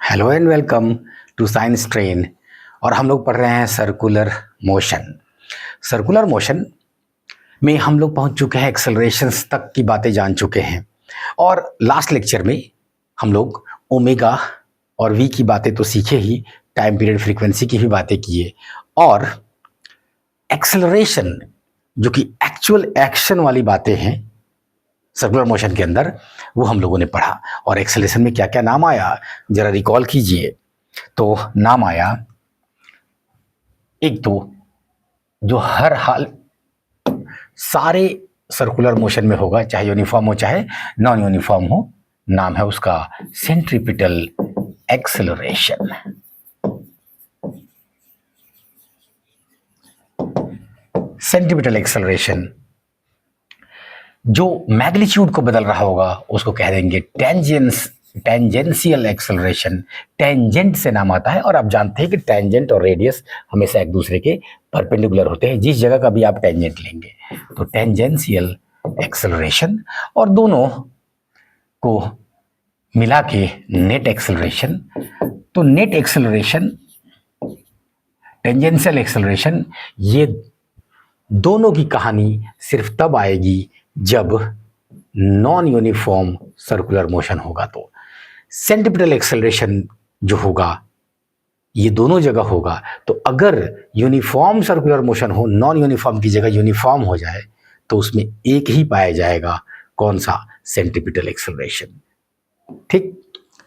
Hello and welcome to science train. और हम लोग पढ़ रहे हैं सर्कुलर मोशन। सर्कुलर मोशन में हम लोग पहुंच चुके हैं, एक्सेलरेशंस तक की बातें जान चुके हैं। और लास्ट लेक्चर में हम लोग ओमेगा और वी की बातें तो सीखे ही, टाइम पीरियड फ्रीक्वेंसी की भी बातें किए, और एक्सेलरेशन जो कि एक्चुअल एक्शन वाली बातें हैं सर्कुलर मोशन के अंदर, वो हम लोगों ने पढ़ा। और एक्सेलरेशन में क्या क्या नाम आया जरा रिकॉल कीजिए। तो नाम आया, एक तो जो हर हाल सारे सर्कुलर मोशन में होगा, चाहे यूनिफॉर्म हो चाहे नॉन यूनिफॉर्म हो, नाम है उसका सेंट्रीपिटल एक्सेलरेशन। सेंट्रीपिटल एक्सेलरेशन जो मैग्नीट्यूड को बदल रहा होगा उसको कह देंगे टेंजेंशियल एक्सेलरेशन। टेंजेंट से नाम आता है, और आप जानते हैं कि टेंजेंट और रेडियस हमेशा एक दूसरे के परपेंडिकुलर होते हैं, जिस जगह का भी आप टेंजेंट लेंगे। तो टेंजेंशियल एक्सेलरेशन, और दोनों को मिला के नेट एक्सेलरेशन। तो नेट एक्सेलरेशन, टेंजेंशियल एक्सेलरेशन, ये दोनों की कहानी सिर्फ तब आएगी जब नॉन यूनिफॉर्म सर्कुलर मोशन होगा। तो सेंट्रीपिटल एक्सेलरेशन जो होगा ये दोनों जगह होगा। तो अगर यूनिफॉर्म सर्कुलर मोशन हो, नॉन यूनिफॉर्म की जगह यूनिफॉर्म हो जाए, तो उसमें एक ही पाया जाएगा, कौन सा? Centripetal acceleration. ठीक।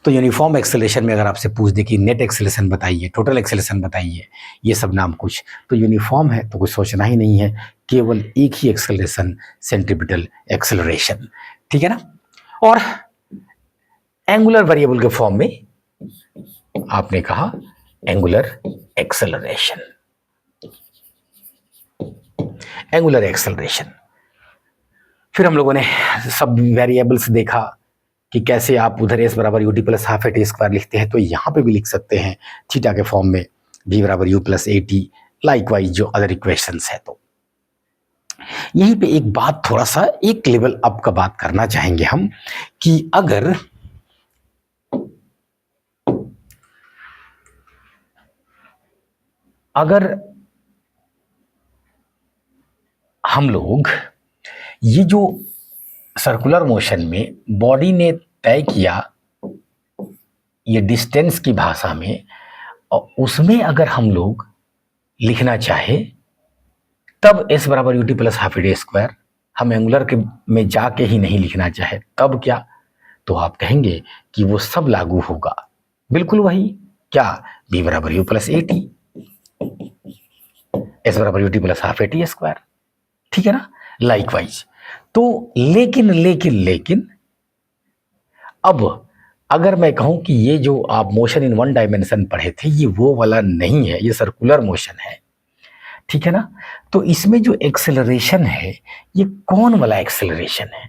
तो यूनिफॉर्म एक्सेलरेशन में अगर आपसे पूछ दे कि नेट एक्सेलरेशन बताइए, टोटल एक्सेलरेशन बताइए, ये सब नाम कुछ, तो यूनिफॉर्म है तो कुछ सोचना ही नहीं है, केवल एक ही एक्सेलरेशन, सेंट्रीपिटल एक्सेलरेशन। ठीक है ना। और एंगुलर वेरिएबल के फॉर्म में आपने कहा एंगुलर एक्सेलरेशन। एंगुलर एक्सेलरेशन, फिर हम लोगों ने सब वेरिएबल्स देखा कि कैसे आप उधर एस बराबर U T plus half A T square लिखते हैं, तो यहाँ पे भी लिख सकते हैं थीटा के फॉर्म में v बराबर u plus a T, likewise जो अदर इक्वेशंस है। तो यहीं पे एक बात, थोड़ा सा एक लेवल अप का बात करना चाहेंगे हम, कि अगर हम लोग ये जो सर्कुलर मोशन में बॉडी ने तय किया ये डिस्टेंस की भाषा में, और उसमें अगर हम लोग लिखना चाहे तब एस बराबर U T plus half A T square, हम एंगुलर के में जाके ही नहीं लिखना चाहे तब क्या? तो आप कहेंगे कि वो सब लागू होगा, बिल्कुल वही, क्या? बी बराबर u plus a t, s बराबर U T plus half A T square. ठीक है ना, लाइकवाइज। तो लेकिन अब अगर मैं कहूं कि ये जो आप मोशन इन वन डायमेंशन पढ़े थे, ये वो वाला नहीं है, ये सर्कुलर मोशन है। ठीक है ना। तो इसमें जो एक्सेलरेशन है, ये कौन वाला एक्सेलरेशन है?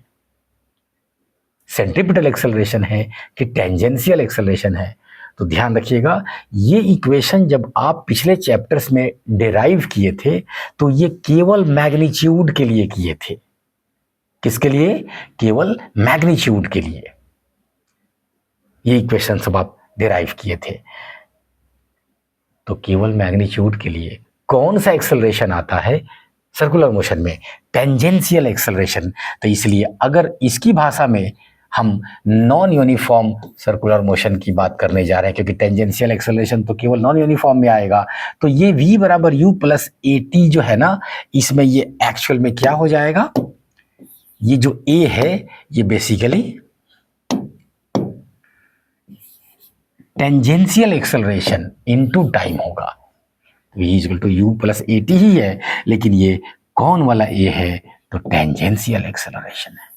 सेंट्रीपिटल एक्सेलरेशन है कि टेंजेंशियल एक्सेलरेशन है? तो ध्यान रखिएगा, ये इक्वेशन जब आप पिछले चैप्टर्स में डिराइव किए थे, तो ये केवल मैग्नीट्यूड के लिए किए थे। किसके लिए? केवल मैग्नीट्यूड के लिए ये इक्वेशन सब आप डिराइव किए थे। तो केवल मैग्नीट्यूड के लिए कौन सा एक्सेलरेशन आता है सर्कुलर मोशन में? Tangential acceleration. तो इसलिए अगर इसकी भाषा में हम नॉन यूनिफॉर्म सर्कुलर मोशन की बात करने जा रहे हैं, क्योंकि टेंजेंशियल एक्सेलरेशन तो केवल नॉन यूनिफॉर्म में आएगा, तो ये v बराबर u प्लस ए टी जो है ना, इसमें ये एक्चुअल में क्या हो जाएगा? ये जो a है ये basically tangential acceleration into time होगा। v equal to u plus a t ही है, लेकिन ये कौन वाला a है? तो टेंजेंशियल एक्सेलरेशन है,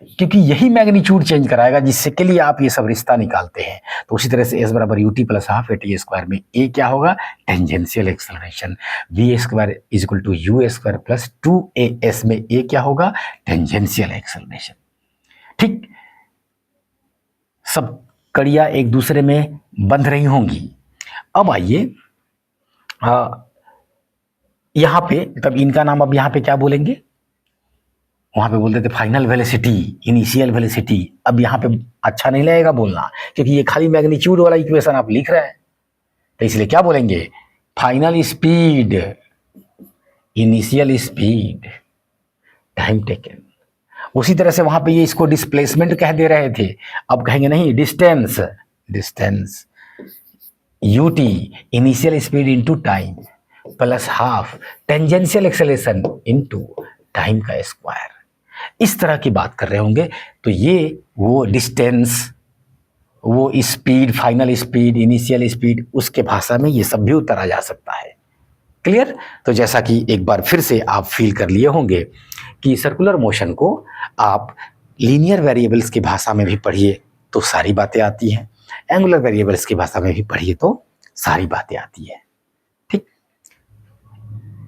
क्योंकि यही मैग्नीट्यूड चेंज कराएगा जिससे के लिए आप ये सब रिश्ता निकालते हैं। तो उसी तरह से एस बराबर U T plus half A T square में ए क्या होगा? Tangential acceleration. V square is equal to U square plus 2as में ए क्या होगा? Tangential acceleration. ठीक, सब कड़ियां एक दूसरे में बंध रही होंगी। अब आइए यहां पे, तब इनका नाम अब यहां पे क्या बोलेंगे? वहां पे बोलते थे फाइनल वेलोसिटी, इनिशियल वेलोसिटी, अब यहां पे अच्छा नहीं लगेगा बोलना, क्योंकि ये खाली मैग्नीट्यूड वाला इक्वेशन आप लिख रहे हैं। तो इसलिए क्या बोलेंगे, final speed, initial speed, time taken. उसी तरह से वहां पे ये इसको डिस्प्लेसमेंट कह दे रहे थे, अब कहेंगे नहीं distance, distance ut initial speed into time plus half tangential acceleration into time का स्क्वायर। इस तरह की बात कर रहे होंगे। तो ये वो डिस्टेंस, वो speed, final speed, initial speed, उसके भाषा में ये सब भी उतारा जा सकता है। क्लियर? तो जैसा कि एक बार फिर से आप फील कर लिए होंगे कि सर्कुलर मोशन को आप लीनियर वेरिएबल्स की भाषा में भी पढ़िए तो सारी बातें आती हैं, एंगुलर वेरिएबल्स की भाषा में भी पढ़िए तो सारी बातें आती है। ठीक।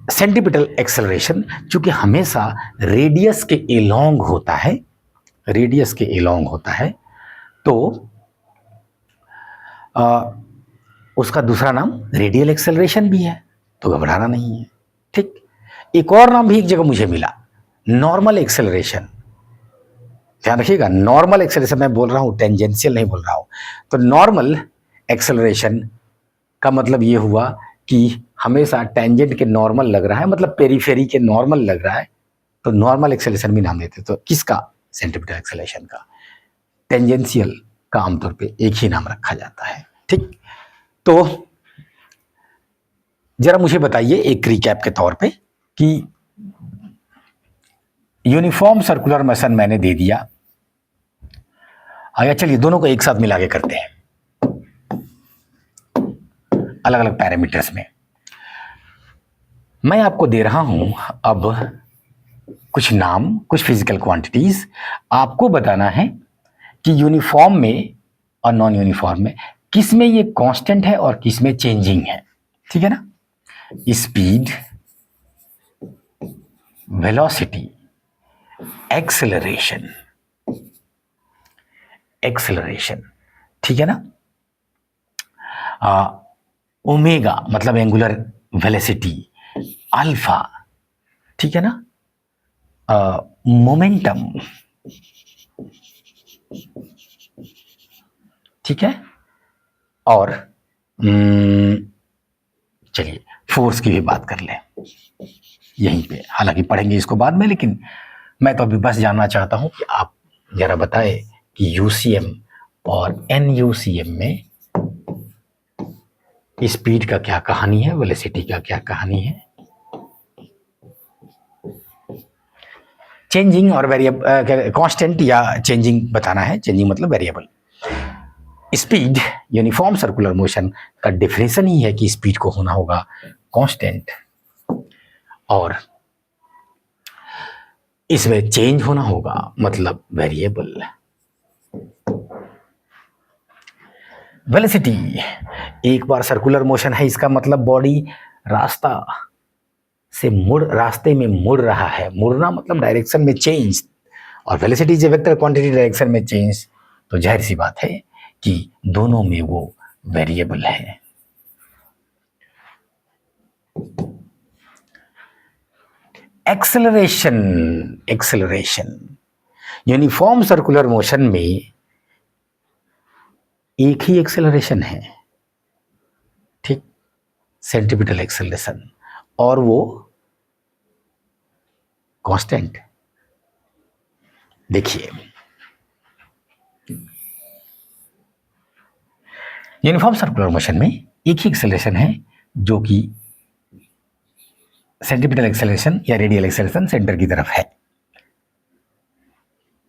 सेंट्रीपिटल एक्सेलरेशन चूंकि हमेशा रेडियस के एलोंग होता है, रेडियस के एलोंग होता है, तो उसका दूसरा नाम रेडियल एक्सेलरेशन भी है, तो घबराना नहीं है। ठीक। एक और नाम भी एक जगह मुझे मिला, नॉर्मल एक्सेलरेशन। ध्यान रखिएगा, नॉर्मल एक्सेलरेशन मैं बोल रहा हूं, टेंजेंशियल नहीं बोल रहा हूं। तो नॉर्मल एक्सेलरेशन का मतलब ये हुआ कि हमेशा टेंजेंट के नॉर्मल लग रहा है, मतलब पेरीफेरी के नॉर्मल लग रहा है, तो नॉर्मल एक्सेलरेशन भी नाम देते। तो किसका? सेंट्रीपिटल एक्सेलरेशन का। टेंजेंशियल का आमतौर पे एक ही नाम रखा जाता है। ठीक। तो जरा मुझे बताइए एक रिकैप के तौर पे कि यूनिफॉर्म सर्कुलर मोशन मैंने दे दिया। आया, चलिए दोनों को एक साथ मिला के करते हैं अलग अलग पैरामीटर्स में। मैं आपको दे रहा हूं अब कुछ नाम, कुछ फिजिकल क्वांटिटीज। आपको बताना है कि यूनिफॉर्म में और नॉन यूनिफॉर्म में किस में ये कांस्टेंट है और किस में चेंजिंग है। ठीक है ना? स्पीड, वेलोसिटी, एक्सेलरेशन, एक्सेलरेशन, ठीक है ना? ओमेगा मतलब एंगुलर वेलोसिटी, अल्फा, ठीक है ना? मोमेंटम, ठीक है? और चलिए फोर्स की भी बात कर लें यहीं पे, हालांकि पढ़ेंगे इसको बाद में, लेकिन मैं तो अभी बस जानना चाहता हूं कि आप जरा बताएं कि यूसीएम और एनयूसीएम में स्पीड का क्या कहानी है, वेलोसिटी का क्या कहानी है। चेंजिंग और वेरिएबल, कांस्टेंट या चेंजिंग बताना है, चेंजिंग मतलब variable. Speed uniform circular motion का डेफिनेशन ही है कि स्पीड को होना होगा कांस्टेंट और इसमें चेंज होना होगा मतलब वेरिएबल। वेलोसिटी एक बार सर्कुलर मोशन है, इसका मतलब बॉडी रास्ता से रास्ते में मुड़ रहा है। मुड़ना मतलब डायरेक्शन में चेंज, और velocity is a vector quantity direction में चेंज। तो जाहिर सी बात है कि दोनों में वो वेरिएबल है। Acceleration, acceleration uniform circular motion में एक ही एक्सेलरेशन है, ठीक, सेंट्रीपिटल एक्सेलरेशन, और वो कांस्टेंट। देखिए यूनिफॉर्म सर्कुलर मोशन में एक ही एक्सेलरेशन है जो कि सेंट्रीपिटल एक्सेलरेशन या रेडियल एक्सेलरेशन सेंटर की तरफ है।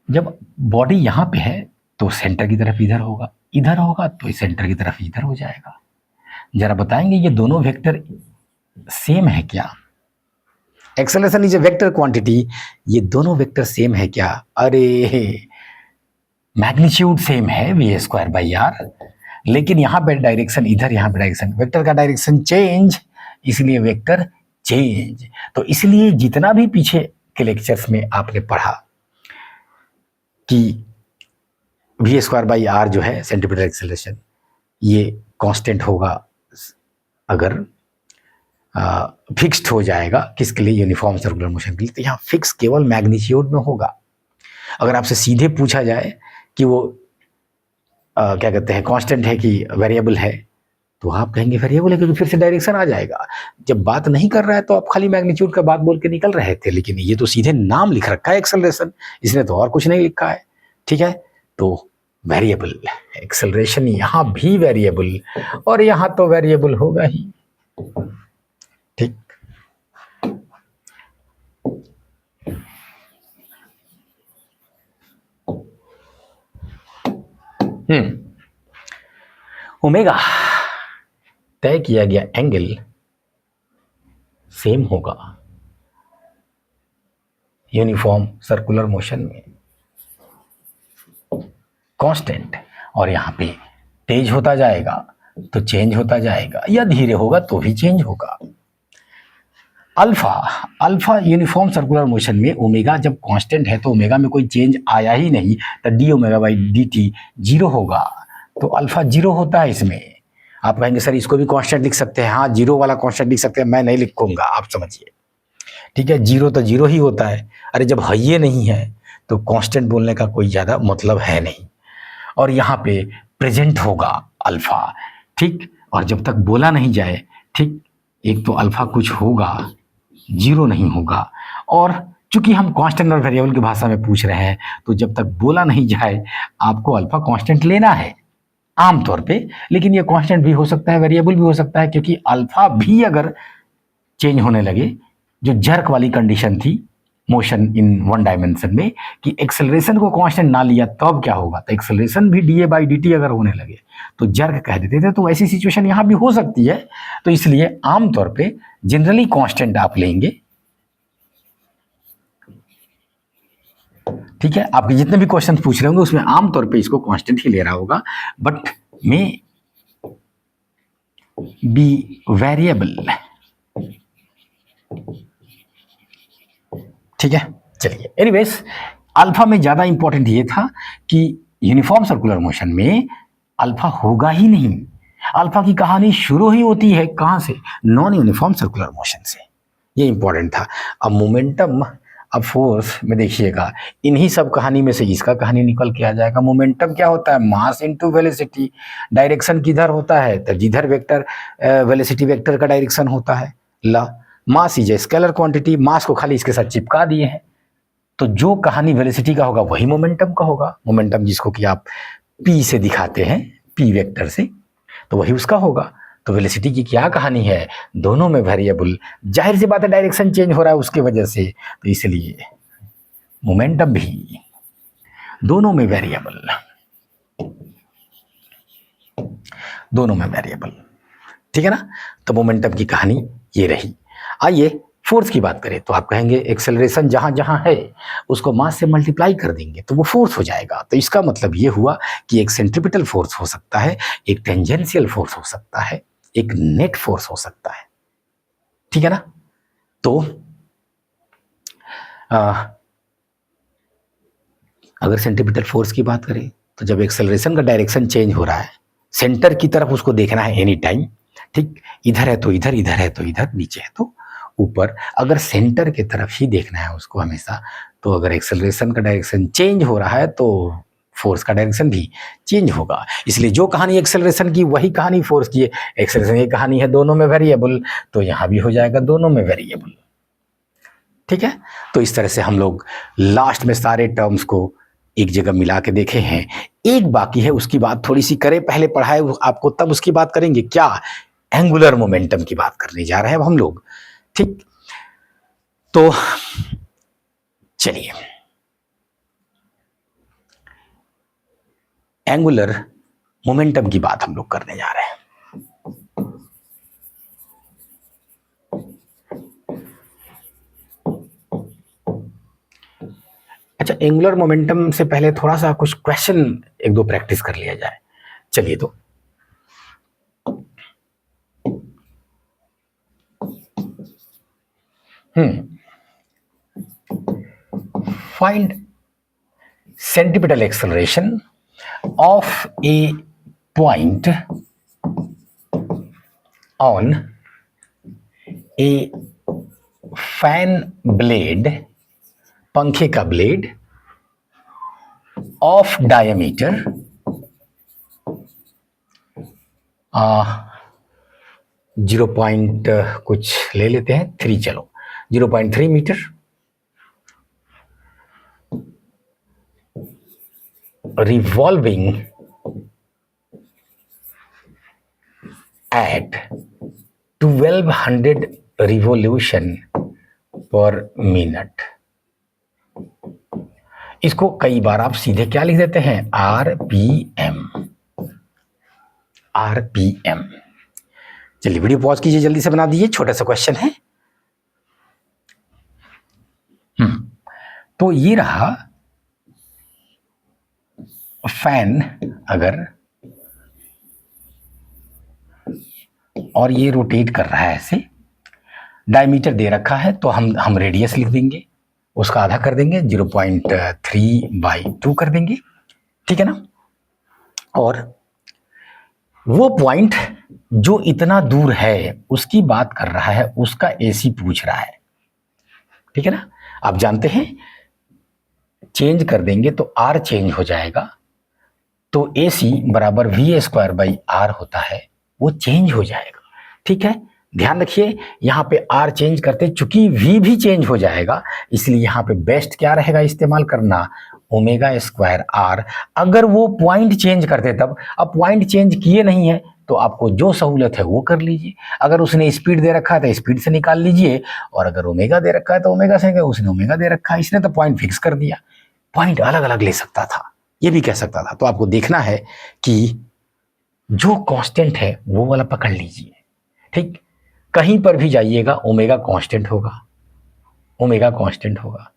जब बॉडी यहां पे है तो सेंटर की तरफ इधर होगा, इधर होगा तो सेंटर की तरफ इधर हो जाएगा। जरा बताएंगे ये दोनों वेक्टर सेम है क्या? Acceleration is a vector quantity, ये दोनों वेक्टर सेम है क्या? अरे मैग्नीट्यूड सेम है v²/r, लेकिन यहां पे डायरेक्शन इधर, यहां पे डायरेक्शन, वेक्टर का डायरेक्शन चेंज, इसलिए वेक्टर चेंज। तो इसलिए जितना भी पीछे के लेक्चर्स में आपने पढ़ा कि v²/r जो है सेंट्रीपिटल एक्सेलरेशन, ये कांस्टेंट होगा अगर फिक्स्ड हो जाएगा किसके लिए? यूनिफॉर्म सर्कुलर मोशन के लिए। तो यहाँ फिक्स केवल मैग्नीट्यूड में होगा। अगर आपसे सीधे पूछा जाए कि वो क्या कहते हैं, कांस्टेंट है कि वेरिएबल है, तो आप कहेंगे वेरिएबल है क्योंकि फिर से डायरेक्शन आ जाएगा। जब बात नहीं कर रहा है तो आप खाली मैग्नीट्यूड का बात बोल के निकल रहे थे, लेकिन ये तो सीधे नाम लिख रखा है एक्सेलरेशन, इसने तो और कुछ नहीं लिखा है। ठीक है, तो वेरिएबल एक्सेलरेशन यहाँ भी वेरिएबल, और यहाँ तो वेरिएबल होगा ही। ठीक, ओमेगा तय किया गया एंगल सेम होगा यूनिफॉर्म सर्कुलर मोशन में, कांस्टेंट, और यहाँ पे तेज होता जाएगा तो चेंज होता जाएगा, या धीरे होगा तो भी चेंज होगा। Alpha alpha uniform circular motion में ओमेगा जब कांस्टेंट है तो ओमेगा में कोई चेंज आया ही नहीं, तो D omega by D T zero होगा, तो अल्फा जीरो होता है इसमें। आप कहेंगे सर इसको भी कांस्टेंट लिख सकते हैं, हाँ जीरो वाला कांस्टेंट लिख सकते हैं, मैं नहीं लिखूंगा, आप समझिए। ठीक है, जीरो तो जीरो ही होता है, अरे जब है ये नहीं है तो कांस्टेंट बोलने का कोई ज़्यादा मतलब है नहीं। और यहाँ पे प्रेजेंट होगा अल्फा, ठीक, और जब तक बोला नहीं जाए, ठीक, एक तो अल्फा कुछ होगा, जीरो नहीं होगा, और चूंकि हम कांस्टेंट और वेरिएबल की भाषा में पूछ रहे हैं तो जब तक बोला नहीं जाए आपको अल्फा कांस्टेंट लेना है आमतौर पे, लेकिन ये कांस्टेंट भी हो सकता है, वेरिएबल भी हो सकता है, क्योंकि अल्फा भी अगर चेंज होने लगे, जो जर्क वाली कंडीशन थी मोशन इन वन डायमेंशन में कि एक्सेलरेशन को कांस्टेंट ना लिया तब क्या होगा, तो एक्सेलरेशन भी D A by D T अगर होने लगे तो जर्क कह देते थे, तो ऐसी सिचुएशन यहाँ भी हो सकती है। तो इसलिए आमतौर पे जनरली कांस्टेंट आप लेंगे। ठीक है, आपके जितने भी क्वेश्चन पूछ रहे होंगे उसमें आमतौर पे इसको कांस्टेंट ही ले रहा होगा, बट मे बी वेरिएबल। ठीक है, चलिए, एनीवेज अल्फा में ज्यादा इंपॉर्टेंट ये था कि यूनिफॉर्म सर्कुलर मोशन में अल्फा होगा ही नहीं। अल्फा की कहानी शुरू ही होती है कहां से, नॉन यूनिफॉर्म सर्कुलर मोशन से, ये इंपॉर्टेंट था। अब मोमेंटम, अब फोर्स में देखिएगा, इन्हीं सब कहानी में से इसका कहानी निकल के आ जाएगा। मोमेंटम क्या होता है, मास इनटू वेलोसिटी, डायरेक्शन किधर होता है, तो जिधर वेक्टर वेलोसिटी वेक्टर का डायरेक्शन होता है। ला mass is a scalar quantity, mass को खाली इसके साथ चिपका दिए हैं, तो जो कहानी वेलोसिटी का होगा वही मोमेंटम का होगा। मोमेंटम जिसको कि आप पी से दिखाते हैं, पी वेक्टर से, तो वही उसका होगा। तो वेलोसिटी की क्या कहानी है, दोनों में वेरिएबल, जाहिर सी बात है डायरेक्शन चेंज हो रहा है उसके वजह से, तो इसलिए मोमेंटम भी दोनों में वेरिएबल, दोनों में वेरिएबल। ठीक है ना, तो मोमेंटम की कहानी ये रही। आइए फोर्स की बात करें, तो आप कहेंगे एक्सेलरेशन जहां जहां है उसको मास से मल्टीप्लाई कर देंगे तो वो फोर्स हो जाएगा। तो इसका मतलब ये हुआ कि एक सेंट्रीपिटल फोर्स हो सकता है, एक टेंजेंशियल फोर्स हो सकता है, एक नेट फोर्स हो सकता है। ठीक है ना, तो अगर सेंट्रीपिटल फोर्स की बात करें तो जब एक्सेलरेशन का डायरेक्शन चेंज हो रहा है, सेंटर की तरफ उसको देखना है एनी टाइम। ठीक, इधर है तो इधर, इधर है तो इधर, नीचे है तो ऊपर, अगर सेंटर की तरफ ही देखना है उसको हमेशा, तो अगर एक्सेलरेशन का डायरेक्शन चेंज हो रहा है तो फोर्स का डायरेक्शन भी चेंज होगा। इसलिए जो कहानी एक्सेलरेशन की वही कहानी फोर्स की है। एक्सेलरेशन की कहानी है दोनों में वेरिएबल, तो यहां भी हो जाएगा दोनों में वेरिएबल। ठीक है, तो इस तरह से हम लोग लास्ट में सारे टर्म्स को एक जगह मिला के देखे हैं। एक बाकी है, उसकी बात थोड़ी सी करें, पहले पढ़ाए आपको तब उसकी बात करेंगे। क्या, एंगुलर मोमेंटम की बात करने जा रहे हैं अब हम लोग। ठीक, तो चलिए एंगुलर मोमेंटम की बात हम लोग करने जा रहे हैं। अच्छा, एंगुलर मोमेंटम से पहले थोड़ा सा कुछ क्वेश्चन एक दो प्रैक्टिस कर लिया जाए। चलिए, तो find centripetal acceleration of A point on A fan blade, पंखे का ब्लेड, ऑफ डायमीटर 0 पॉइंट कुछ ले लेते हैं 3, चलो 0.3 metre revolving at 1200 revolution per minute. इसको कई बार आप सीधे क्या लिख देते हैं, RPM। चलिए वीडियो पॉज कीजिए, जल्दी से बना दीजिए, छोटा सा क्वेश्चन है। तो ये रहा फैन अगर, और ये रोटेट कर रहा है ऐसे, डायमीटर दे रखा है तो हम रेडियस लिख देंगे, उसका आधा कर देंगे, 0.3/2 कर देंगे, ठीक है ना। और वो पॉइंट जो इतना दूर है उसकी बात कर रहा है, उसका AC पूछ रहा है, ठीक है ना। आप जानते हैं चेंज कर देंगे तो R चेंज हो जाएगा, तो AC बराबर V² होता है, वो चेंज हो जाएगा, ठीक है। ध्यान रखिए यहाँ पे R चेंज करते, चूंकि V भी चेंज हो जाएगा, इसलिए यहाँ पे बेस्ट क्या रहेगा इस्तेमाल करना, ω²R। अगर वो पॉइंट चेंज करते तब, अब पॉइंट चेंज किए नहीं है तो आपको जो सहूलत है वो कर लीजिए। अगर उसने स्पीड दे रखा है तो स्पीड से निकाल लीजिए, और अगर ओमेगा दे रखा है तो ओमेगा से, उसने ओमेगा दे रखा है, इसने तो पॉइंट फिक्स कर दिया। पॉइंट अलग अलग ले सकता था, ये भी कह सकता था। तो आपको देखना है कि जो कांस्टेंट है वो वाला पकड़ लीजिए, ठीक। कहीं पर भी जाइएगा ओमेगा कांस्टेंट होगा,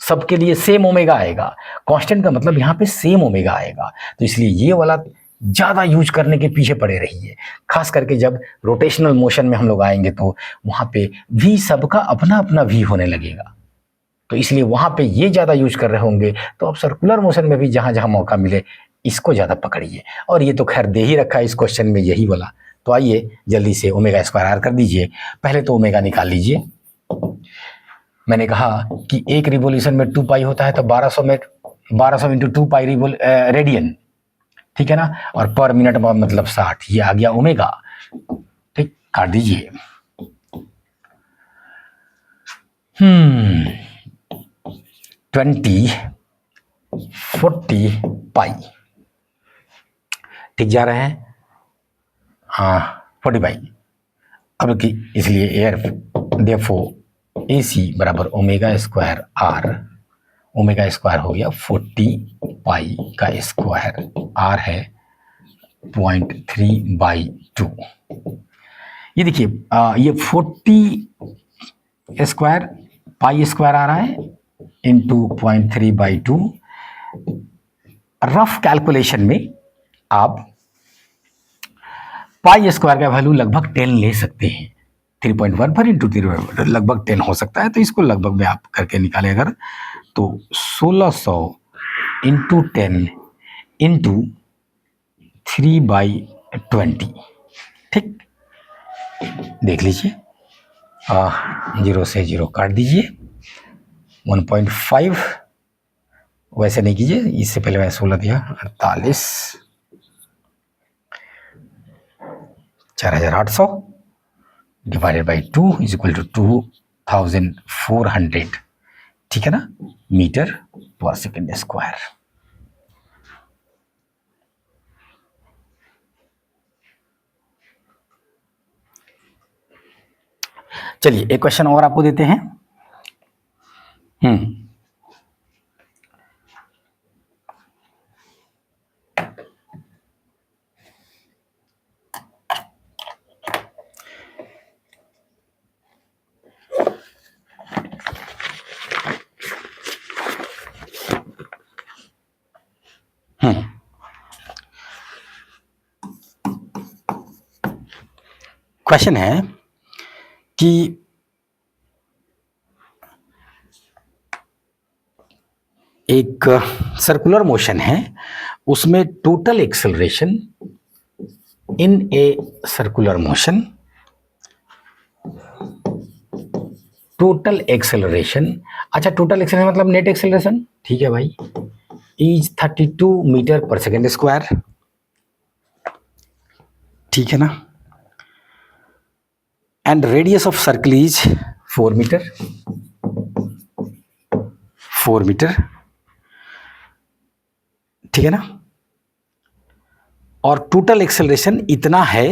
सबके लिए सेम ओमेगा आएगा। कांस्टेंट का मतलब यहाँ पे सेम ओमेगा आएगा, तो इसलिए ये वाला ज़्यादा यूज करने के पीछे पड़े रहिए। खास करके जब रोटेशनल मोशन में हम लोग आएंगे तो वहाँ पे भी सबका अपना अपना भी होने लगेगा, तो इसलिए वहाँ पे ये ज़्यादा यूज कर रहे होंगे। तो अब सर्कुलर मोशन में भी जहाँ जहाँ मौका मिले इसको ज़्यादा पकड़िए। और ये तो खैर दे ही रखा है इस क्वेश्चन में यही वाला, तो आइए जल्दी से ω² कर दीजिए। पहले तो ओमेगा निकाल लीजिए। मैंने कहा कि एक रिवोल्यूशन में 2 पाई होता है, तो 1200 इंटू 2 पाई रेडियन, ठीक है ना। और पर मिनट मतलब 60, ये आ गया ओमेगा, ठीक। काट दीजिए। 20, 40 पाई, ठीक जा रहे हैं, हाँ 40 पाई। अब की इसलिए एयर देयरफॉर AC बराबर ω²R, ω² हो गया 40 पाई का स्क्वायर, R है 0.3/2। ये देखिए ये 40² पाई स्क्वायर आ रहा है इंटू 0.3/2। रफ कैलकुलेशन में आप पाई स्क्वायर का वैल्यू लगभग 10 ले सकते हैं, 3.14 इंटू 3 लगभग 10 हो सकता है, तो इसको लगभग में आप करके निकालें अगर, तो 1600 इंटू 10 इंटू 3/20, ठीक। देख लीजिए 0 से 0 काट दीजिए, 1.5 वैसे नहीं कीजिए, इससे पहले मैं 16 दिया, 48, 4800 divided by 2 is equal to 2400, ठीक है ना, मीटर पर सेकेंड स्क्वायर। चलिए एक क्वेश्चन और आपको देते हैं। क्वेश्चन है कि एक सर्कुलर मोशन है, उसमें total acceleration in a circular motion, total acceleration, अच्छा टोटल एक्सेलरेशन मतलब नेट एक्सेलरेशन, ठीक है भाई, is 32 metre per second square. ठीक है ना, and radius of circle is 4 metre, 4 metre, ठीक है ना, और टोटल एक्सेलरेशन इतना है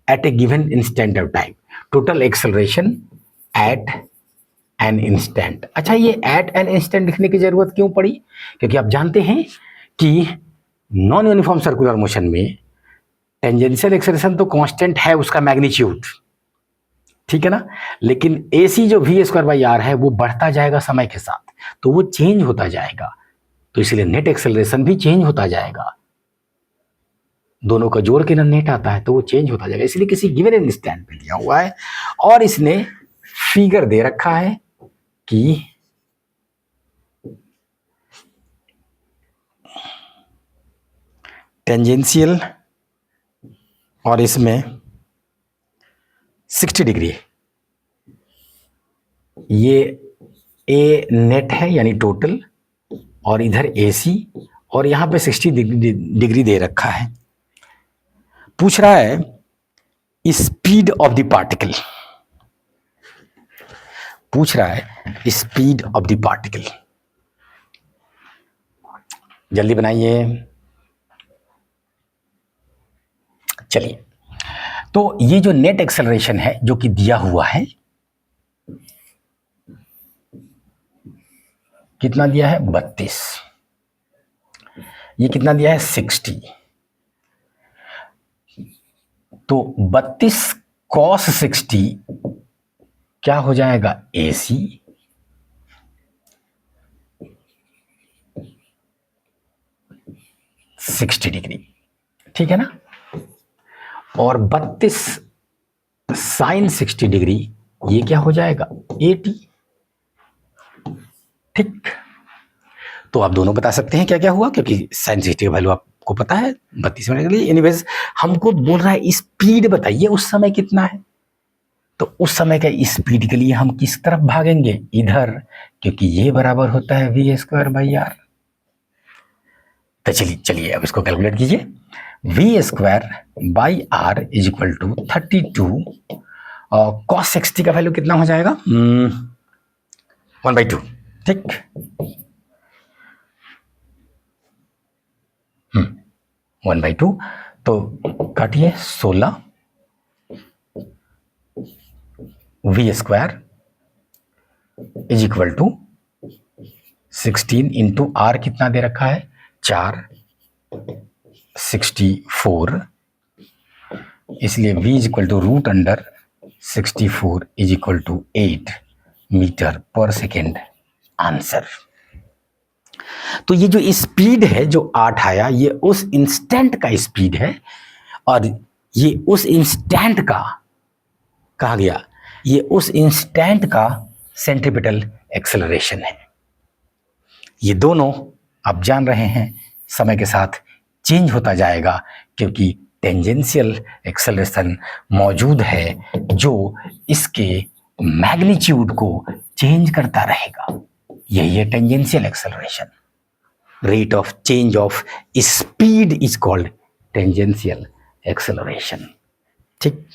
at a given instant of time, total acceleration at an instant. अच्छा, ये एट एन इंस्टेंट लिखने की जरूरत क्यों पड़ी? क्योंकि आप जानते हैं कि नॉन यूनिफॉर्म सर्कुलर मोशन में टेंजेंशियल एक्सेलरेशन तो कांस्टेंट है, उसका मैग्नीट्यूड, ठीक है ना, लेकिन AC जो v²/r है वो बढ़ता जाएगा समय के साथ, तो वो चेंज होता जाएगा, तो इसलिए नेट एक्सेलरेशन भी चेंज होता जाएगा, दोनों का जोड़ के ना नेट आता है तो वो चेंज होता जाएगा, इसलिए किसी गिवन इंस्टेंट पे दिया हुआ है और इसने फिगर दे रखा है कि टेंजेंशियल और इसमें 60 डिग्री, ये ए नेट है यानी टोटल, और इधर AC, और यहां पे 60 डिग्री दे रखा है। पूछ रहा है स्पीड ऑफ द पार्टिकल, पूछ रहा है स्पीड ऑफ द पार्टिकल। जल्दी बनाइए, चलिए, तो ये जो नेट एक्सेलरेशन है जो कि दिया हुआ है, कितना दिया है? 32, ये कितना दिया है? 60, तो 32 cos 60 क्या हो जाएगा? AC, सिक्सटी डिग्री, ठीक है ना, और 32 sin 60 डिग्री ये क्या हो जाएगा? 80, ठीक। तो आप दोनों बता सकते हैं क्या क्या हुआ, क्योंकि sin 60 की वैल्यू आपको पता है 32 मिनट के लिए। एनीवेज हमको बोल रहा है स्पीड बताइए उस समय कितना है, तो उस समय का स्पीड के लिए हम किस तरफ भागेंगे? इधर, क्योंकि ये बराबर होता है v²/r। तो चलिए अब इसको कैलकुलेट कीजिए। v²/r इज इक्वल टू 32, और cos 60 का वैल्यू कितना हो जाएगा? 1/2, ठीक। 1/2, तो काटिए 16 v² is equal to 16 into r कितना दे रखा है? 4, 64, इसलिए v is equal to √64 is equal to 8 metre per second answer. तो ये जो स्पीड है जो 8 आया, ये उस इंस्टेंट का स्पीड है, और ये उस इंस्टेंट का कहा गया, ये उस इंस्टेंट का सेंट्रीपिटल एक्सेलरेशन है। ये दोनों आप जान रहे हैं समय के साथ चेंज होता जाएगा, क्योंकि टेंजेंशियल एक्सेलरेशन मौजूद है जो इसके मैग्नीट्यूड को चेंज करता रहेगा। यही है tangential acceleration. Rate of change of speed is called tangential acceleration, ठीक।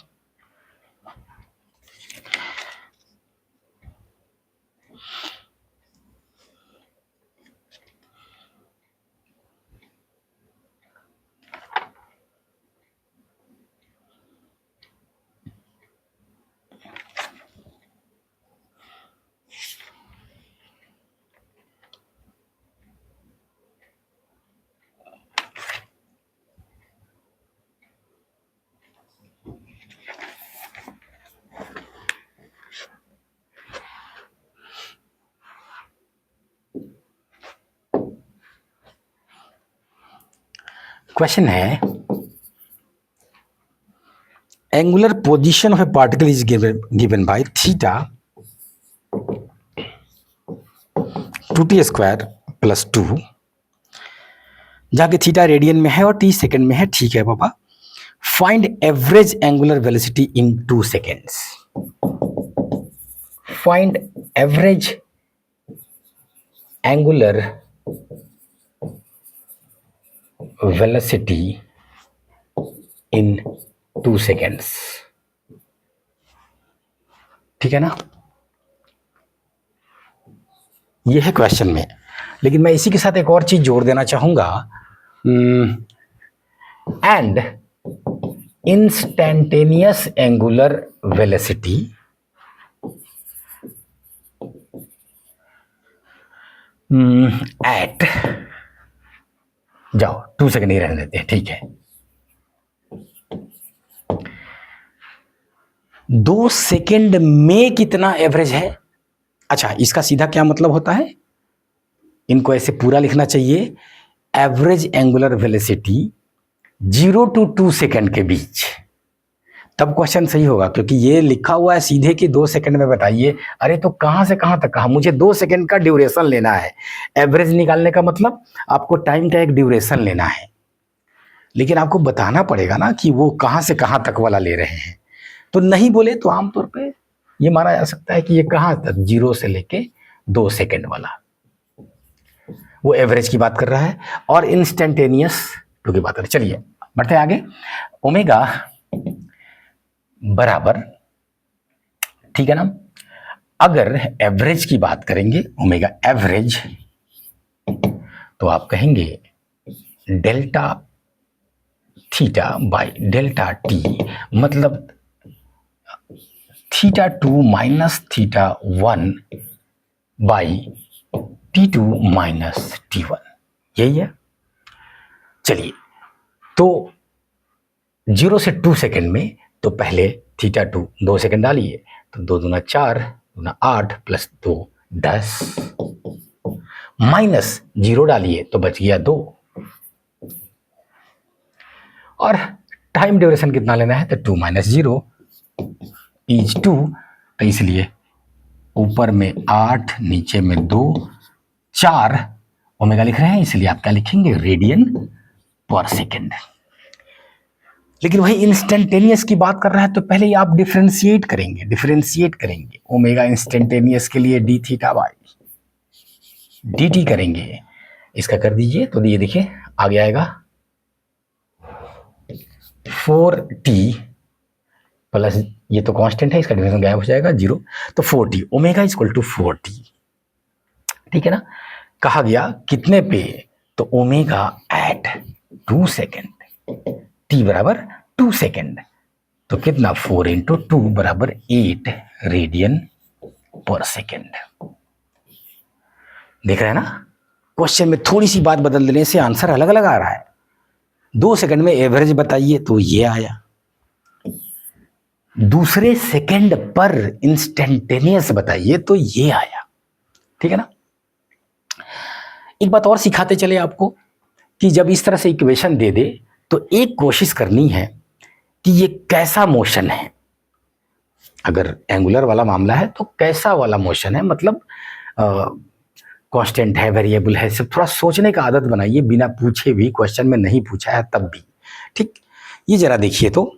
क्वेश्चन है, angular position of a particle is given by theta 2t² + 2, जहाँ के थीटा रेडियन में है और t सेकंड में है, ठीक है पापा। Find average angular velocity in 2 seconds. Find average angular velocity in 2 seconds. ठीक है ना, ये है क्वेश्चन में। लेकिन मैं इसी के साथ एक और चीज जोड़ देना चाहूंगा, and instantaneous angular velocity at, जाओ 2 सेकेंड ही रहने देते हैं, ठीक है। 2 सेकेंड में कितना एवरेज है? अच्छा, इसका सीधा क्या मतलब होता है, इनको ऐसे पूरा लिखना चाहिए, average angular velocity 0 to 2 second के बीच, तब क्वेश्चन सही होगा। क्योंकि ये लिखा हुआ है सीधे कि 2 सेकेंड में बताइए, अरे तो कहां से कहां तक कहा, मुझे 2 सेकेंड का ड्यूरेशन लेना है। एवरेज निकालने का मतलब आपको टाइम का एक ड्यूरेशन लेना है, लेकिन आपको बताना पड़ेगा ना कि वो कहां से कहां तक वाला ले रहे हैं। तो नहीं बोले तो आमतौर पे ये माना जा सकता है कि ये कहां तक, 0 से लेके 2 सेकेंड वाला, वो एवरेज की बात कर रहा है। और इंस्टेंटेनियस टू की बात कर रहे। चलिए बढ़ते हैं आगे। ओमेगा बराबर, ठीक है ना, अगर एवरेज की बात करेंगे, ओमेगा एवरेज, तो आप कहेंगे delta theta by delta t, मतलब theta 2 minus theta 1 by T2 minus T1, यही है। चलिए, तो 0 से 2 सेकेंड में तो पहले थीटा 2 सेकेंड डालिए, तो 2 दूना 4, दूना 8 प्लस 2 10, माइनस 0 डालिए तो बच गया 2, और टाइम ड्यूरेशन कितना लेना है, तो 2 माइनस 0 इज 2, तो इसलिए ऊपर में 8, नीचे में 2, 4 ओमेगा लिख रहे हैं, इसलिए आप क्या लिखेंगे, रेडियन पर सेकेंड। लेकिन वही इंस्टेंटेनियस की बात कर रहा है, तो पहले ही आप डिफरेंशिएट करेंगे। ओमेगा इंस्टेंटेनियस के लिए D theta by D T करेंगे, इसका कर दीजिए, तो ये देखिए आगे आएगा 4t प्लस, ये तो कांस्टेंट है, इसका डिफरेंस गायब हो जाएगा 0, तो 4t, omega equal to 4t, ठीक है ना। कहा गया कितने पे, तो ओमेगा एट 2 सेकेंड, t बराबर 2 सेकेंड, तो कितना 4 इंटू 2 बराबर 8 रेडियन पर सेकेंड। देख रहे हैं ना, क्वेश्चन में थोड़ी सी बात बदल देने से आंसर अलग अलग आ रहा है। 2 सेकेंड में एवरेज बताइए तो ये आया, दूसरे सेकेंड पर इंस्टेंटेनियस बताइए तो ये आया, ठीक है ना। एक बात और सिखाते चले आपको कि जब इस तरह से इक्वेशन दे दे तो एक कोशिश करनी है कि ये कैसा मोशन है। अगर एंगुलर वाला मामला है तो कैसा वाला मोशन है, मतलब कांस्टेंट है, वेरिएबल है, सिर्फ थोड़ा सोचने का आदत बनाइए, बिना पूछे भी, क्वेश्चन में नहीं पूछा है तब भी, ठीक। ये जरा देखिए, तो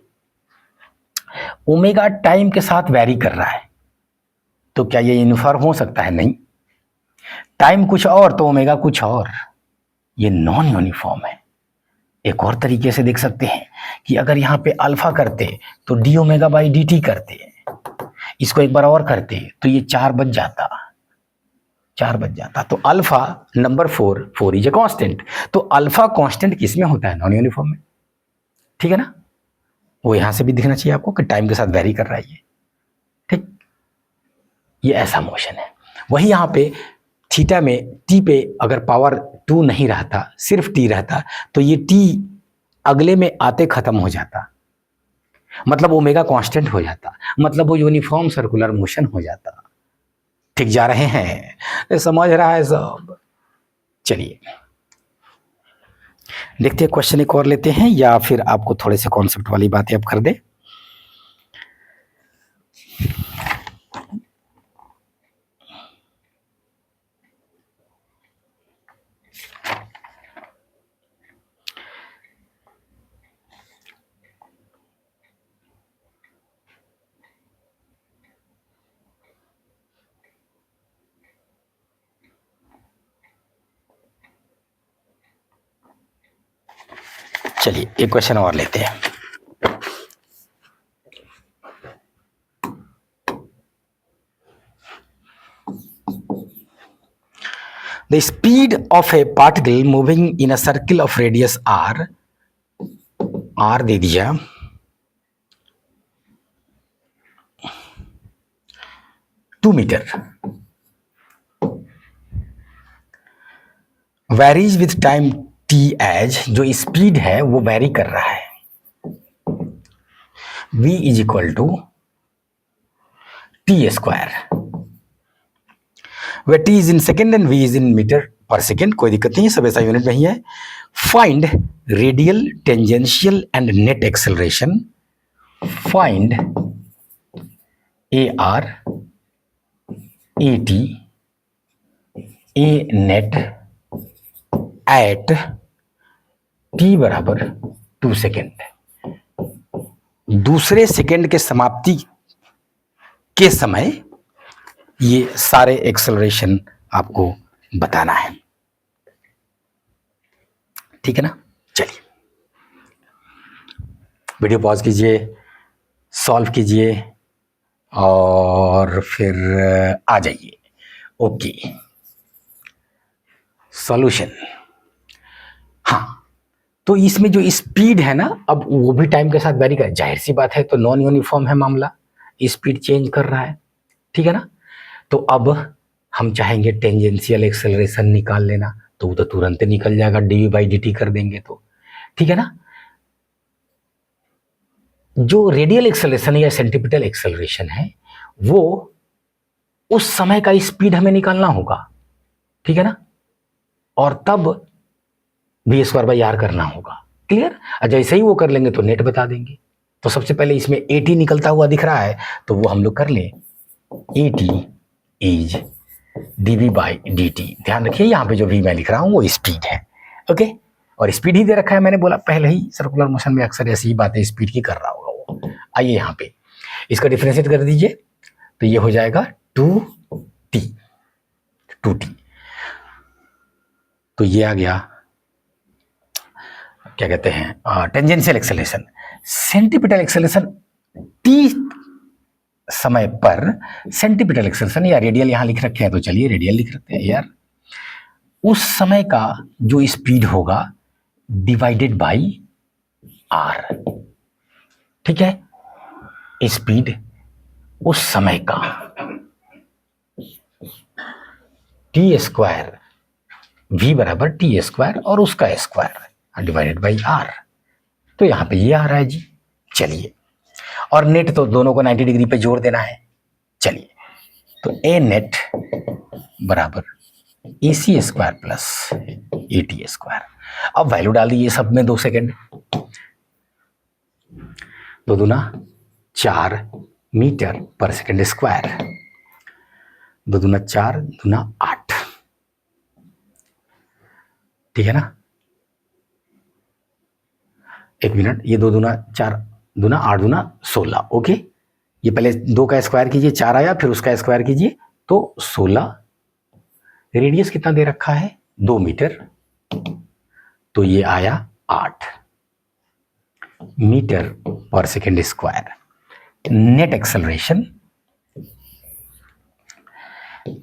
ओमेगा टाइम के साथ वैरी कर रहा है, तो क्या ये यूनिफॉर्म हो सकता है? नहीं। टाइम कुछ और तो ओमेगा कुछ और, ये नॉन यूनिफॉर्म है। एक और तरीके से देख सकते हैं कि अगर यहाँ पे अल्फा करते तो D omega by D T करते, इसको एक बार और करते तो ये 4 बच जाता, तो alpha number 4 is a constant, तो अल्फा कांस्टेंट किसमें होता है? नॉन यूनिफॉर्म में, ठीक है ना। वो यहां से भी दिखना चाहिए आपको कि टाइम के साथ वेरी कर रहा है ये, ठीक। ये ऐसा मोशन है। वही यहां पे थीटा में टी पे अगर पावर 2 नहीं रहता, सिर्फ टी रहता, तो ये टी अगले में आते खत्म हो जाता, मतलब ओमेगा कांस्टेंट हो जाता, मतलब वो यूनिफॉर्म सर्कुलर मोशन हो जाता। ठीक जा रहे हैं? समझ रहा है सब? चलिए देखते हैं, क्वेश्चन एक और लेते हैं, या फिर आपको थोड़े से कॉन्सेप्ट वाली बातें अब कर दे। चलिए एक क्वेश्चन और लेते हैं। The speed of a particle moving in a circle of radius r, r दे दिया, two metre, varies with time t as, जो स्पीड है वो वैरी कर रहा है, v is equal to t square, where t is in second and v is in metre per second, कोई दिक्कत नहीं है, सब ऐसा यूनिट में ही है। Find radial, tangential and net acceleration, find A R, A T, A net at t बराबर 2 second. दूसरे सेकेंड के समाप्ति के समय ये सारे एक्सेलरेशन आपको बताना है, ठीक है ना। चलिए वीडियो पॉज कीजिए, सॉल्व कीजिए और फिर आ जाइए। Okay, solution. हाँ, तो इसमें जो स्पीड है ना, अब वो भी टाइम के साथ वेरी कर, जाहिर सी बात है, तो नॉन यूनिफॉर्म है मामला, स्पीड चेंज कर रहा है, ठीक है ना। तो अब हम चाहेंगे टेंजेंशियल एक्सेलरेशन निकाल लेना, तो वो तो तुरंत निकल जाएगा, dv/dt कर देंगे तो, ठीक है ना। जो रेडियल एक्सेलरेशन या सेंट्रीपिटल एक्सेलरेशन है, वो उस समय का स्पीड हमें निकालना होगा, ठीक है ना, और तब v²/r करना होगा। क्लियर? जैसे ही वो कर लेंगे तो नेट बता देंगे। तो सबसे पहले इसमें at निकलता हुआ दिख रहा है, तो वो हम लोग कर लें, at इज dv/dt। ध्यान रखिए यहाँ पे जो v मैं लिख रहा हूँ वो स्पीड है, ओके, और स्पीड ही दे रखा है, मैंने बोला पहले ही, सर्कुलर मोशन में अक्सर ऐसी ही बातें स्पीड की कर रहा होगा वो। आइए यहाँ पे इसका डिफरेंशिएट कर दीजिए, तो ये हो जाएगा 2t, तो ये आ गया, क्या कहते हैं, tangential acceleration. Centripetal acceleration t समय पर, सेंट्रीपिटल एक्सेलरेशन या रेडियल यहां लिख रखे हैं, तो चलिए रेडियल लिख रखते हैं यार, उस समय का जो स्पीड होगा डिवाइडेड बाय r, ठीक है, स्पीड उस समय का t², v बराबर t² और उसका स्क्वायर डिवाइडेड बाई r, तो यहां पे ये आ रहा है जी। चलिए, और नेट तो दोनों को 90 डिग्री पे जोड़ देना है। चलिए, तो ए नेट बराबर AC² प्लस AT²। अब वैल्यू डाल दीजिए सब में 2 सेकेंड, 2 दूना 4 मीटर पर सेकेंड स्क्वायर, 2 दूना 4, दूना 8, ठीक है ना। 1 मिनट, ये 2 दूना 4, दूना 8, दूना 16, ओके। ये पहले 2 का स्क्वायर कीजिए, 4 आया, फिर उसका स्क्वायर कीजिए तो 16। रेडियस कितना दे रखा है, 2 मीटर, तो ये आया 8 metre per second square. Net acceleration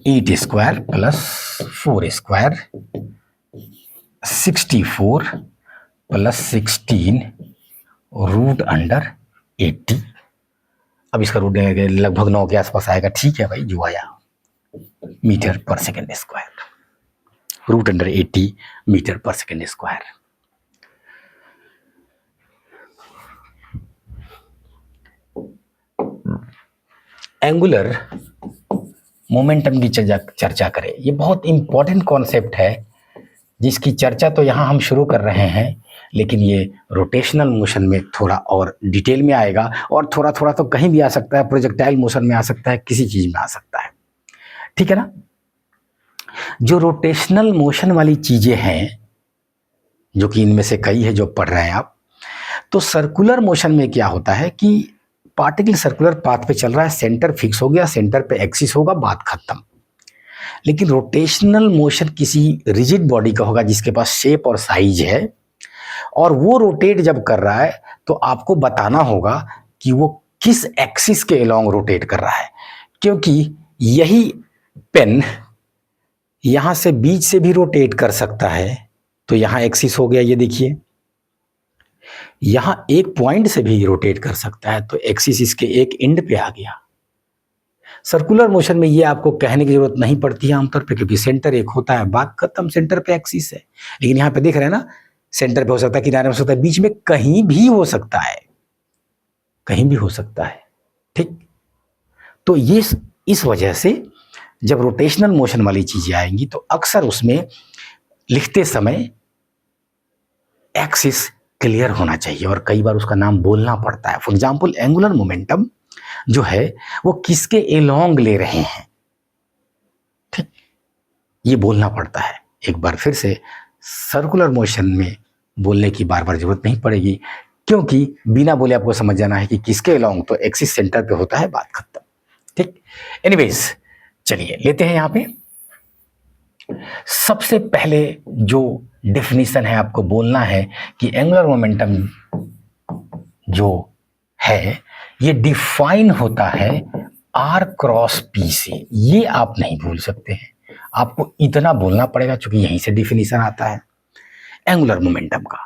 8² plus 4² 64 plus 16 root under 80। अब इसका रूट लगभग 9 के आसपास आएगा, ठीक है भाई, जो आया, metre per second square, root under 80 metre per second square. Angular momentum की चर्चा करें, ये बहुत इंपॉर्टेंट कॉन्सेप्ट है, जिसकी चर्चा तो यहाँ हम शुरू कर रहे हैं, लेकिन ये रोटेशनल मोशन में थोड़ा और डिटेल में आएगा, और थोड़ा थोड़ा तो कहीं भी आ सकता है, प्रोजेक्टाइल मोशन में आ सकता है, किसी चीज में आ सकता है, ठीक है ना। जो रोटेशनल मोशन वाली चीजें हैं, जो कि इनमें से कई है जो पढ़ रहे हैं आप, तो सर्कुलर मोशन में क्या होता है कि पार्टिकल सर्कुलर पाथ पे चल रहा है, सेंटर फिक्स हो गया, सेंटर पे एक्सिस होगा, बात खत्म। लेकिन रोटेशनल मोशन किसी रिजिड बॉडी का होगा जिसके पास शेप और साइज है, और वो रोटेट जब कर रहा है तो आपको बताना होगा कि वो किस एक्सिस के अलोंग रोटेट कर रहा है, क्योंकि यही पेन यहां से बीच से भी रोटेट कर सकता है, तो यहां एक्सिस हो गया, ये देखिए। यहां एक पॉइंट से भी रोटेट कर सकता है, तो एक्सिस इसके एक एंड पे आ गया। सर्कुलर मोशन में ये आपको कहने की जरूरत नहीं पड़ती है आमतौर पे, क्योंकि सेंटर एक होता है, बात खत्म, सेंटर पे एक्सिस है। लेकिन यहाँ पे देख रहे हैं ना, सेंटर पे हो सकता है, किनारे में हो सकता है, बीच में कहीं भी हो सकता है, कहीं भी हो सकता है। ठीक, तो ये इस वजह से जब रोटेशनल मोशन वाली चीजें आएंगी तो अक्सर उसमें लिखते समय एक्सिस क्लियर होना चाहिए, और कई बार उसका नाम बोलना पड़ता है। फॉर एग्जाम्पल, एंगुलर मोमेंटम जो है वो किसके एलोंग ले रहे हैं, ठीक, ये बोलना पड़ता है। एक बार फिर से, सर्कुलर मोशन में बोलने की बार बार जरूरत नहीं पड़ेगी, क्योंकि बिना बोले आपको समझ जाना है कि किसके एलोंग, तो एक्सिस सेंटर पे होता है, बात खत्म। ठीक, एनीवेज चलिए लेते हैं यहां पे। सबसे पहले जो डेफिनेशन है आपको बोलना है कि एंगुलर मोमेंटम जो है ये डिफाइन होता है आर क्रॉस पी से। ये आप नहीं भूल सकते हैं, आपको इतना बोलना पड़ेगा, क्योंकि यहीं से डिफिनेशन आता है एंगुलर मोमेंटम का।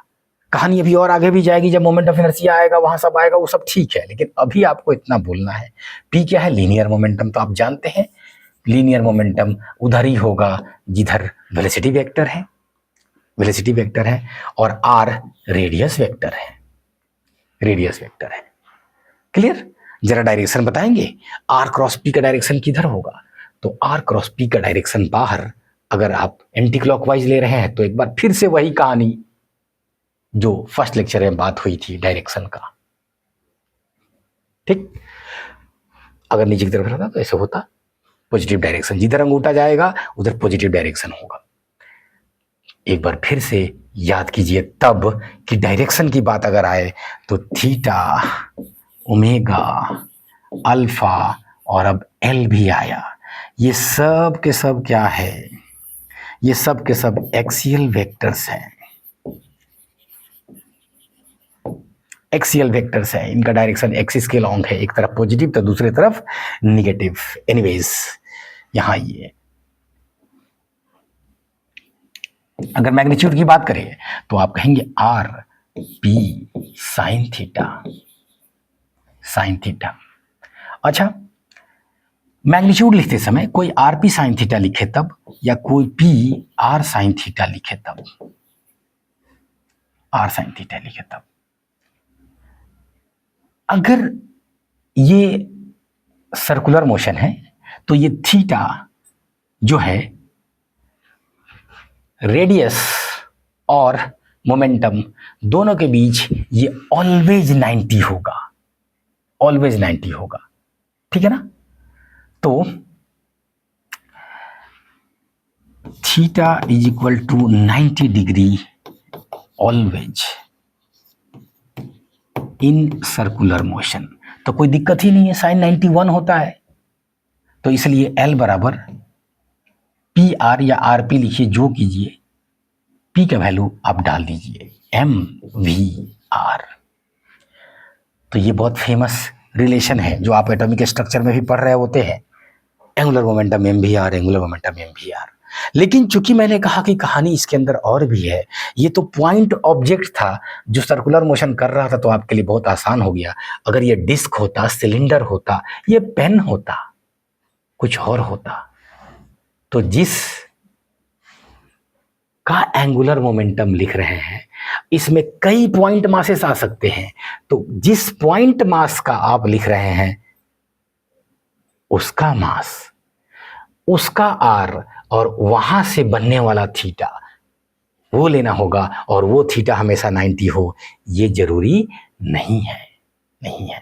कहानी अभी और आगे भी जाएगी, जब मोमेंट ऑफ इनर्शिया आएगा वहां सब आएगा, वो सब ठीक है, लेकिन अभी आपको इतना बोलना है। पी क्या है? Linear momentum. तो आप जानते हैं लीनियर मोमेंटम उधर ही होगा जिधर वेलोसिटी वेक्टर है, वेलोसिटी वेक्टर है, और आर रेडियस वेक्टर है, रेडियस वेक्टर है। क्लियर? जरा डायरेक्शन बताएंगे, आर क्रॉस पी का डायरेक्शन किधर होगा? तो आर क्रॉस पी का डायरेक्शन बाहर, अगर आप एंटी क्लॉकवाइज ले रहे हैं तो एक बार फिर से वही कहानी जो फर्स्ट लेक्चर में बात हुई थी डायरेक्शन का। ठीक, अगर नीचे की तरफ रहता तो ऐसे होता पॉजिटिव डायरेक्शन, जिधर अंगूठा जाएगा उधर पॉजिटिव डायरेक्शन होगा। एक बार फिर से याद कीजिए तब कि डायरेक्शन की बात अगर आए तो थीटा, ओमेगा, अल्फा और अब एल भी आया। ये सब के सब क्या है? ये सब के सब एक्सियल वेक्टर्स हैं, एक्सियल वेक्टर्स है। इनका डायरेक्शन एक्सिस के लॉन्ग है, एक तरफ पॉजिटिव तो दूसरी तरफ निगेटिव। एनीवेज यहां ये अगर मैग्नीट्यूड की बात करें तो आप कहेंगे R P sine theta, sine theta. अच्छा, मैग्नीट्यूड लिखते समय कोई आर पी साइन थीटा लिखे तब, या कोई पी आर साइन थीटा लिखे तब, आर साइन थीटा लिखे तब। अगर ये सर्कुलर मोशन है तो ये थीटा जो है रेडियस और मोमेंटम दोनों के बीच ये ऑलवेज 90 होगा, ऑलवेज 90 होगा। ठीक है ना? तो theta is equal to 90 degree always in circular motion. तो कोई दिक्कत ही नहीं है, साइन 91 होता है, तो इसलिए एल बराबर पी आर या आर पी लिखिए, जो कीजिए, पी का वैल्यू आप डाल दीजिए एम वी आर। तो ये बहुत फेमस रिलेशन है जो आप एटॉमिक स्ट्रक्चर में भी पढ़ रहे होते हैं, angular momentum M V R, angular momentum M V R. लेकिन चूंकि मैंने कहा कि कहानी इसके अंदर और भी है, ये तो पॉइंट ऑब्जेक्ट था जो सर्कुलर मोशन कर रहा था, तो आपके लिए बहुत आसान हो गया। अगर ये डिस्क होता, सिलेंडर होता, ये पेन होता, कुछ और होता, तो जिस का एंगुलर मोमेंटम लिख रहे हैं इसमें कई पॉइंट मासेस आ सकते हैं, तो जिस पॉइंट मास का आप लिख रहे हैं उसका मास, उसका आर, और वहां से बनने वाला थीटा वो लेना होगा, और वो थीटा हमेशा 90 हो, ये जरूरी नहीं है, नहीं है।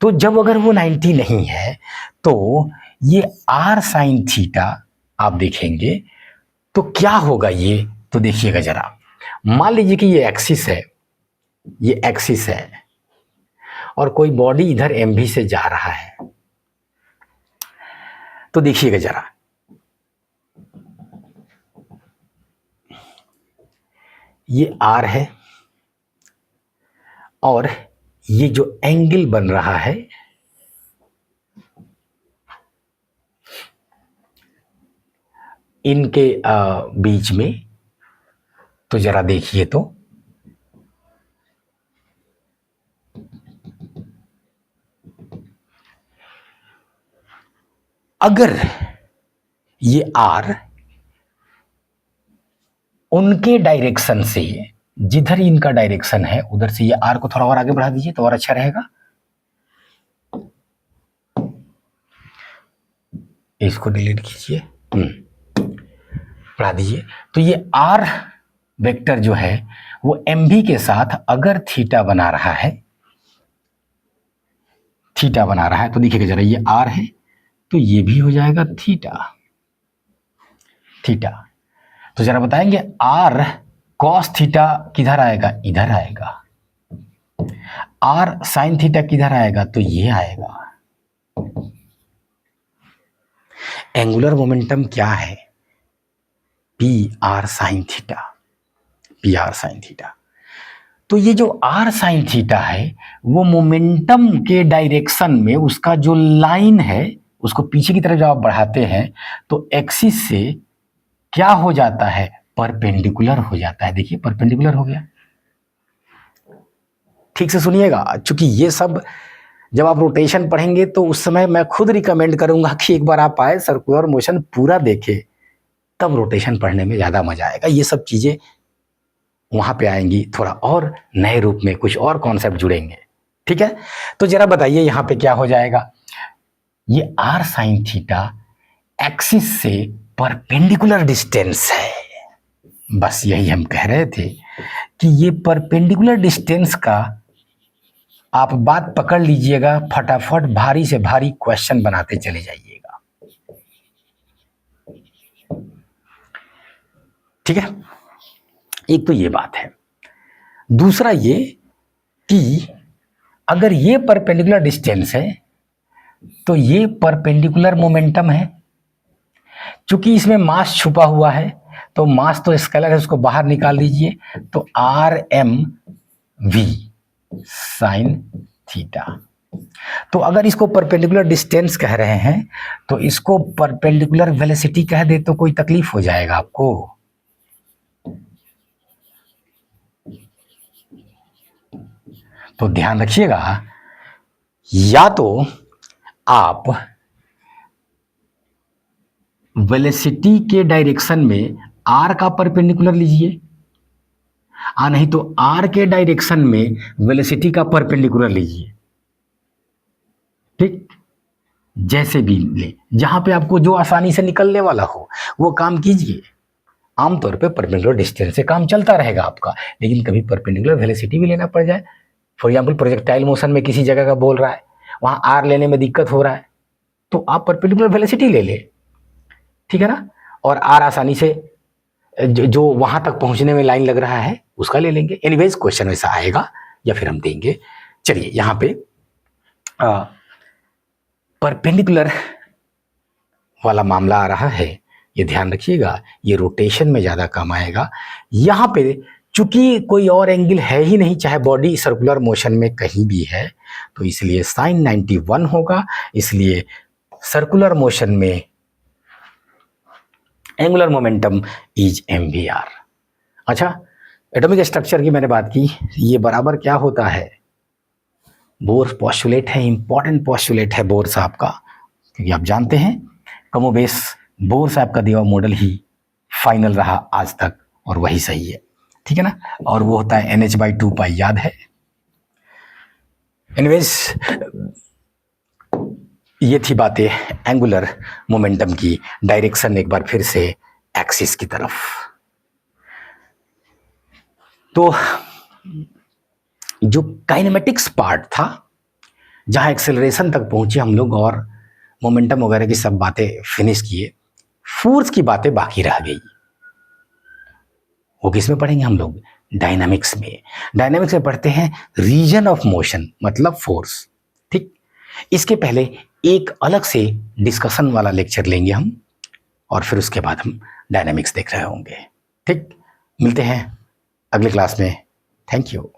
तो जब अगर वो 90 नहीं है तो ये आर साइन थीटा आप देखेंगे तो क्या होगा ये, तो देखिएगा जरा। मान लीजिए कि ये एक्सिस है, ये एक्सिस है, और कोई बॉडी इधर एमवी से जा रहा है, तो देखिएगा जरा, ये आर है और ये जो एंगल बन रहा है इनके बीच में, तो जरा देखिए तो अगर ये आर उनके डायरेक्शन से, जिधर इनका डायरेक्शन है उधर से ये आर को थोड़ा और आगे बढ़ा दीजिए तो और अच्छा रहेगा। इसको डिलीट कीजिए, बढ़ा दीजिए। तो ये आर वेक्टर जो है वो एम भी के साथ अगर थीटा बना रहा है, थीटा बना रहा है, तो देखिएगा जरा, ये आर है तो ये भी हो जाएगा थीटा, थीटा। तो जरा बताएंगे आर कॉस थीटा किधर आएगा, इधर आएगा। आर साइन थीटा किधर आएगा, तो ये आएगा। एंगुलर मोमेंटम क्या है, P R sine theta, P R sign theta. तो ये जो आर साइन थीटा है वो मोमेंटम के डायरेक्शन में उसका जो लाइन है उसको पीछे की तरफ जब आप बढ़ाते हैं तो एक्सिस से क्या हो जाता है, परपेंडिकुलर हो जाता है। देखिए परपेंडिकुलर हो गया। ठीक से सुनिएगा, चूंकि ये सब जब आप रोटेशन पढ़ेंगे तो उस समय मैं खुद रिकमेंड करूंगा कि एक बार आप आए, सर्कुलर मोशन पूरा देखें, तब रोटेशन पढ़ने में ज़्यादा मजा आएगा। ये सब चीज़ें वहाँ पे आएंगी, थोड़ा और नए रूप में कुछ और कॉन्सेप्ट जुड़ेंगे। ठीक है, तो जरा बताइए यहाँ पे क्या हो जाएगा। ये आर साइन थीटा एक्सिस से परपेंडिकुलर डिस्टेंस है। बस यही हम कह रहे थे कि ये परपेंडिकुलर डिस्टेंस का आप बात पकड़ लीजिएगा, फटाफट भारी से भारी क्वेश्चन बनाते चले जाइएगा। ठीक है, एक तो ये बात है। दूसरा ये कि अगर ये परपेंडिकुलर डिस्टेंस है तो ये परपेंडिकुलर मोमेंटम है। चूंकि इसमें मास छुपा हुआ है तो मास तो स्केलर है, उसको बाहर निकाल दीजिए, तो R M V sine theta. तो अगर इसको परपेंडिकुलर डिस्टेंस कह रहे हैं तो इसको परपेंडिकुलर वेलोसिटी कह दे तो कोई तकलीफ हो जाएगा आपको। तो ध्यान रखिएगा, या तो आप वेलोसिटी के डायरेक्शन में आर का परपेंडिकुलर लीजिए, नहीं तो आर के डायरेक्शन में वेलोसिटी का परपेंडिकुलर लीजिए। ठीक, जैसे भी ले, जहां पे आपको जो आसानी से निकलने वाला हो वो काम कीजिए। आमतौर पे परपेंडिकुलर डिस्टेंस से काम चलता रहेगा आपका, लेकिन कभी परपेंडिकुलर वेलोसिटी भी लेना पड़ जाए, फॉर एग्जाम्पल प्रोजेक्टाइल मोशन में किसी जगह का बोल रहा है, वहां आर लेने में दिक्कत हो रहा है, तो आप परपेंडिकुलर वेलोसिटी ले ले, ठीक है ना, और आर आसानी से जो वहां तक पहुंचने में लाइन लग रहा है उसका ले लेंगे। एनीवेज क्वेश्चन वैसा आएगा या फिर हम देंगे। चलिए यहाँ पे परपेंडिकुलर वाला मामला आ रहा है, ये ध्यान रखिएगा, ये रोटेशन में ज़्यादा काम आएगा। यहाँ पे चूंकि कोई और एंगल है ही नहीं, चाहे बॉडी सर्कुलर मोशन में कहीं भी है, तो इसलिए साइन 91 होगा। इसलिए सर्कुलर मोशन में एंगुलर मोमेंटम इज mvr। अच्छा, एटॉमिक स्ट्रक्चर की मैंने बात की, ये बराबर क्या होता है, बोर पॉस्टुलेट है, इंपॉर्टेंट पॉस्टुलेट है बोर साहब का, क्योंकि आप जानते हैं कमोबेश बोर साहब का दिया मॉडल ही फाइनल रहा आज तक और वही सही है। ठीक है ना, और वो होता है NH/2 याद है। एनीवेज ये थी बातें एंगुलर मोमेंटम की, डायरेक्शन एक बार फिर से एक्सिस की तरफ। तो जो काइनेमेटिक्स पार्ट था, जहां एक्सेलरेशन तक पहुंचे हम लोग और मोमेंटम वगैरह की सब बातें फिनिश किए, फोर्स की बातें बाकी रह गई। वो किस में पढ़ेंगे हम लोग, डायनामिक्स में। डायनामिक्स में पढ़ते हैं रीजन ऑफ मोशन, मतलब फोर्स। ठीक, इसके पहले एक अलग से डिस्कशन वाला लेक्चर लेंगे हम, और फिर उसके बाद हम डायनामिक्स देख रहे होंगे। ठीक, मिलते हैं अगले क्लास में। Thank you.